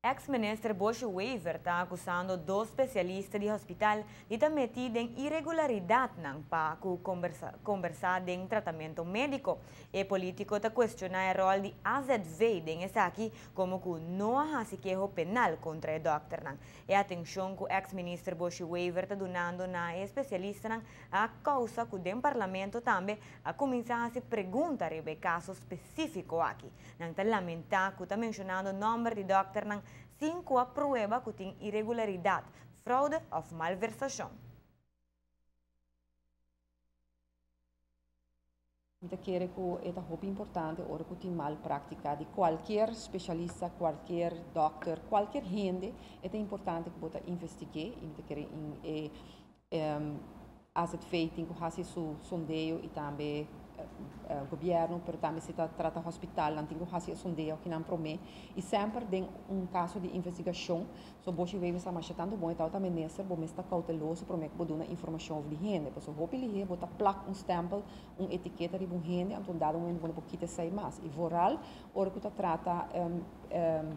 Ex-ministro Boshi Weaver está acusando dois especialistas de hospital de estar metidos em irregularidade para conversar em tratamento médico. E político está questionando o rol de AZV em esse aqui como que não há queixa penal contra o doctor. E atenção que o ex-ministro Boshi Weaver está dando na especialista a causa que o parlamento também a começar a se perguntar sobre caso específico aqui. Não está lamentando que está mencionando o nome de doctor cinco a prueba que tem irregularidade, fraude ou malversação. Eu quero que é muito importante hora que tem mal prática de qualquer especialista, qualquer doctor, qualquer gente, é importante que você investigue, eu quero as feito que faça seu sondeio e também governo, mas também se trata do hospital, não tem que fazer sondeio que não promete e sempre tem caso de investigação, so você vai estar machetando bom, então também nessa, bom está cauteloso, promete que dar informação sobre gente, porque se você liga, você placa stempel, etiqueta de bom gente, então dá um momento para que sai mais. E voral, hora que você trata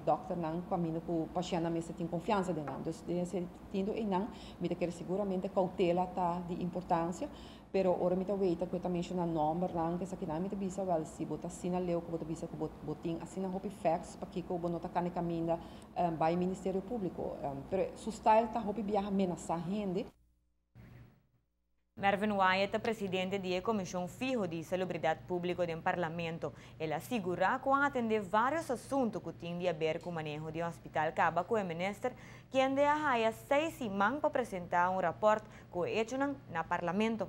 doctor não caminho com o paciente, mas tem confiança de não, então nesse sentido e não, me quer seguramente cautela tá de importância. Pero ora mita weita que também chama nome rang que sakina mita bisa wel si bota sina leu que bota bisa que boting assina hopi fax para que ko bonota kane caminda by Ministério Público. Pero sustain tá hopi biarra amenaçar rende. Mervyn Wyatt, presidente da Comissão Fijo de Salubridade Pública do Parlamento, ele assegura que vai atender vários assuntos que têm a ver com o manejo do hospital Caba com o ministro, que ainda há 6 semanas para apresentar um relatório que é hecho no Parlamento.